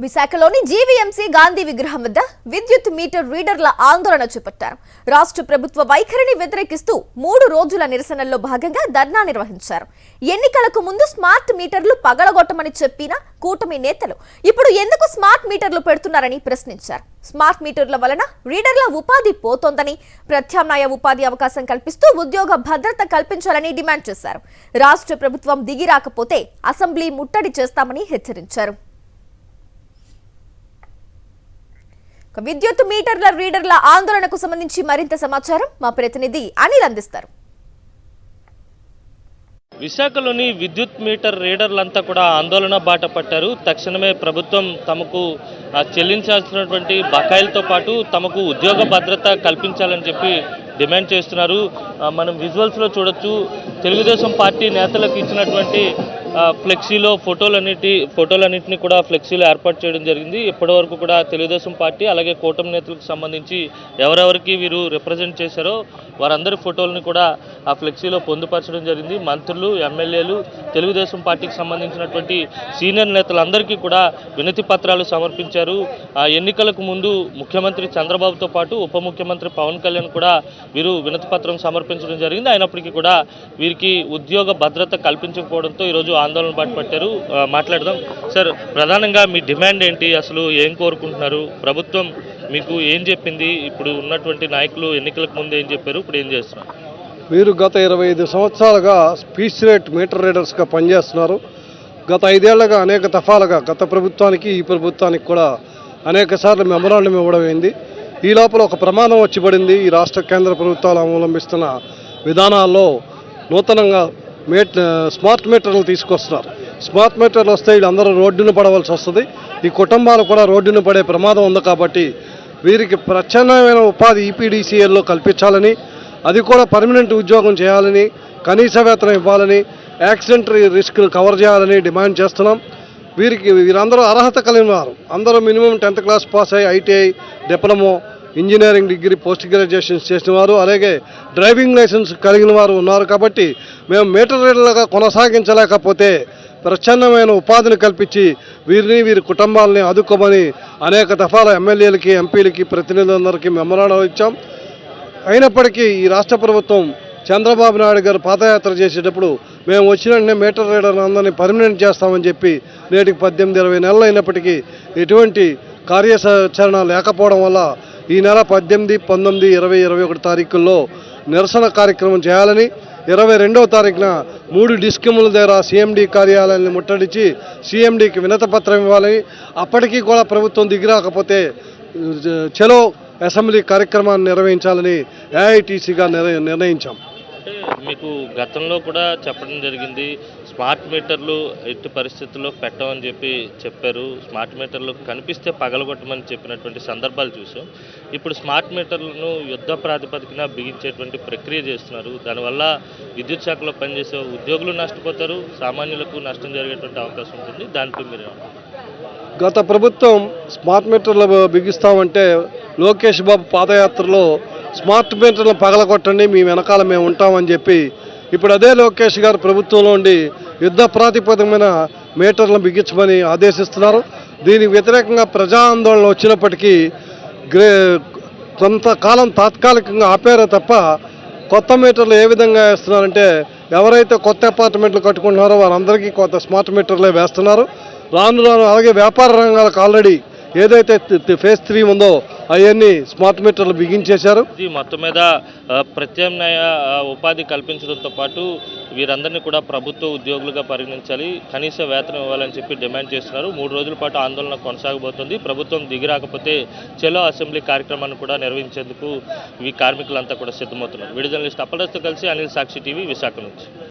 విశాఖలోని జీవీఎంసీ గాంధీ విగ్రహం వద్ద విద్యుత్ మీటర్ రీడర్ల ఆందోళన చేపట్టారు. రాష్ట్ర ప్రభుత్వ వైఖరిని వ్యతిరేకిస్తూ 3 రోజుల నిరసనల్లో భాగంగా ధర్నా నిర్వహించారు. ఎన్నికలకు ముందు స్మార్ట్ మీటర్లు పగలగొట్టమని చెప్పిన కూటమి నేతలు ఇప్పుడు ఎందుకు స్మార్ట్ మీటర్లు పెడుతున్నారని ప్రశ్నించారు. స్మార్ట్ మీటర్ల వలన రీడర్ల ఉపాధి పోతోందని, ప్రత్యామ్నాయ ఉపాధి అవకాశం కల్పిస్తూ ఉద్యోగ భద్రత కల్పించాలని డిమాండ్ చేశారు. రాష్ట్ర ప్రభుత్వం దిగి రాకపోతే అసెంబ్లీ ముట్టడి చేస్తామని హెచ్చరించారు. విద్యుత్ మీటర్ల రీడర్ల ఆందోళనకు సంబంధించి మరింత సమాచారం మా ప్రతినిధి అనిల్ అందిస్తారు. విశాఖలోని విద్యుత్ మీటర్ రీడర్లంతా కూడా ఆందోళన బాట పట్టారు. తక్షణమే ప్రభుత్వం తమకు చెల్లించాల్సినటువంటి బకాయిలతో పాటు తమకు ఉద్యోగ భద్రత కల్పించాలని చెప్పి డిమాండ్ చేస్తున్నారు. మనం విజువల్స్లో చూడొచ్చు, తెలుగుదేశం పార్టీ నేతలకు ఇచ్చినటువంటి ఫ్లెక్సీలో ఫోటోలన్నింటినీ కూడా ఫ్లెక్సీలో ఏర్పాటు చేయడం జరిగింది. ఇప్పటివరకు కూడా తెలుగుదేశం పార్టీ అలాగే కూటమి నేతలకు సంబంధించి ఎవరెవరికి వీరు రిప్రజెంట్ చేశారో వారందరి ఫోటోలను కూడా ఆ ఫ్లెక్సీలో పొందుపరచడం జరిగింది. మంత్రులు, ఎమ్మెల్యేలు, తెలుగుదేశం పార్టీకి సంబంధించినటువంటి సీనియర్ నేతలందరికీ కూడా వినతి పత్రాలు సమర్పించారు. ఎన్నికలకు ముందు ముఖ్యమంత్రి చంద్రబాబుతో పాటు ఉప ముఖ్యమంత్రి పవన్ కళ్యాణ్ కూడా వీరు వినతి పత్రం సమర్పించడం జరిగింది. అయినప్పటికీ కూడా వీరికి ఉద్యోగ భద్రత కల్పించకపోవడంతో ఈరోజు ఆందోళన బాట పట్టారు. మాట్లాడదాం సార్, ప్రధానంగా మీ డిమాండ్ ఏంటి, అసలు ఏం కోరుకుంటున్నారు, ప్రభుత్వం మీకు ఏం చెప్పింది, ఇప్పుడు ఉన్నటువంటి నాయకులు ఎన్నికలకు ముందు ఏం చెప్పారు, ఇప్పుడు ఏం చేస్తున్నారు? వీరు గత 25 సంవత్సరాలుగా స్పీచ్ రేట్ మీటర్ రీడర్స్గా పనిచేస్తున్నారు. గత 5 ఏళ్లుగా అనేక దఫాలుగా గత ప్రభుత్వానికి ఈ ప్రభుత్వానికి కూడా అనేక సార్లు మెమరాండం ఇవ్వడం అయింది. ఈ లోపల ఒక ప్రమాదం వచ్చి పడింది. ఈ రాష్ట్ర కేంద్ర ప్రభుత్వాలు అవలంబిస్తున్న విధానాల్లో నూతనంగా స్మార్ట్ మీటర్లు తీసుకొస్తున్నారు. స్మార్ట్ మీటర్లు వస్తే వీళ్ళందరూ రోడ్డును పడవలసి వస్తుంది. ఈ కుటుంబాలు కూడా రోడ్డును పడే ప్రమాదం ఉంది. కాబట్టి వీరికి ప్రత్యామ్నాయమైన ఉపాధి ఈపీడీసీఎల్లో కల్పించాలని, అది కూడా పర్మనెంట్ ఉద్యోగం చేయాలని, కనీస వేతనం ఇవ్వాలని, యాక్సిడెంట్ రిస్క్ను కవర్ చేయాలని డిమాండ్ చేస్తున్నాం. వీరందరూ అర్హత కలిగిన వారు, అందరూ మినిమం 10th క్లాస్ పాస్ అయ్యి ITI, diploma, engineering degree, post graduations చేసిన వారు, అలాగే డ్రైవింగ్ లైసెన్స్ కలిగిన వారు ఉన్నారు. కాబట్టి మేము మీటర్ రీడర్లుగా కొనసాగించలేకపోతే ప్రత్యామ్నాయమైన ఉపాధిని కల్పించి వీరి కుటుంబాలని ఆదుకోమని అనేక దఫాల ఎమ్మెల్యేలకి, ఎంపీలకి, ప్రతినిధులందరికీ మెమరాండం ఇచ్చాం. అయినప్పటికీ ఈ రాష్ట్ర ప్రభుత్వం చంద్రబాబు నాయుడు గారు పాదయాత్ర చేసేటప్పుడు మేము వచ్చిన వెంటనే మీటర్ రీడర్ అందరినీ పర్మనెంట్ చేస్తామని చెప్పి నేటికి 18-20 నెలలు అయినప్పటికీ ఎటువంటి కార్యాచరణ లేకపోవడం వల్ల ఈ నెల 18, 19, 20, 21 తారీఖుల్లో నిరసన కార్యక్రమం చేయాలని, 22వ తారీఖున 3 డిస్కిముల దగ్గర సీఎండీ కార్యాలయాన్ని ముట్టడించి సీఎండీకి వినతి పత్రం ఇవ్వాలని, అప్పటికీ కూడా ప్రభుత్వం దిగిరాకపోతే చలో అసెంబ్లీ కార్యక్రమాన్ని నిర్వహించాలని ఏఐటీసీగా నిర్ణయించాం. మీకు గతంలో కూడా చెప్పడం జరిగింది, స్మార్ట్ మీటర్లు ఎట్టి పరిస్థితుల్లో పెట్టమని చెప్పారు. స్మార్ట్ మీటర్లు కనిపిస్తే పగలగొట్టమని చెప్పినటువంటి సందర్భాలు చూసాం. ఇప్పుడు స్మార్ట్ మీటర్లను యుద్ధ ప్రాతిపదికన బిగించేటువంటి ప్రక్రియ చేస్తున్నారు. దానివల్ల విద్యుత్ శాఖలో పనిచేసే ఉద్యోగులు నష్టపోతారు, సామాన్యులకు నష్టం జరిగేటువంటి అవకాశం ఉంటుంది. దానిపై మీరు గత ప్రభుత్వం స్మార్ట్ మీటర్లు బిగిస్తామంటే లోకేష్ బాబు పాదయాత్రలో స్మార్ట్ మీటర్లు పగలగొట్టండి, మీ వెనకాల మేము ఉంటామని చెప్పి, ఇప్పుడు అదే లోకేష్ గారు ప్రభుత్వంలో ఉండి యుద్ధ ప్రాతిపదికమైన మీటర్లను బిగించమని ఆదేశిస్తున్నారు. దీనికి వ్యతిరేకంగా ప్రజా ఆందోళన వచ్చినప్పటికీ కొంతకాలం తాత్కాలికంగా ఆపారో తప్ప కొత్త మీటర్లు ఏ విధంగా వేస్తున్నారంటే ఎవరైతే కొత్త అపార్ట్మెంట్లు కట్టుకుంటున్నారో వారందరికీ కొత్త స్మార్ట్ మీటర్లే వేస్తున్నారు. రాను అలాగే వ్యాపార రంగాలకు ఆల్రెడీ ఏదైతే ఫేజ్ 3 ఉందో అవన్నీ స్మార్ట్ మీటర్లు బిగించేశారు. ఇది మొత్తం మీద ప్రత్యామ్నాయ ఉపాధి కల్పించడంతో పాటు వీరందరినీ కూడా ప్రభుత్వ ఉద్యోగులుగా పరిగణించాలి, కనీస వేతనం ఇవ్వాలని చెప్పి డిమాండ్ చేస్తున్నారు. 3 రోజుల పాటు ఆందోళన కొనసాగబోతుంది. ప్రభుత్వం దిగిరాకపోతే చలో అసెంబ్లీ కార్యక్రమాన్ని కూడా నిర్వహించేందుకు ఈ కార్మికులంతా కూడా సిద్ధమవుతున్నారు. వీడియో జర్నలిస్ట్ అప్పలతో కలిసి అనిల్, సాక్షి టీవీ, విశాఖ నుంచి.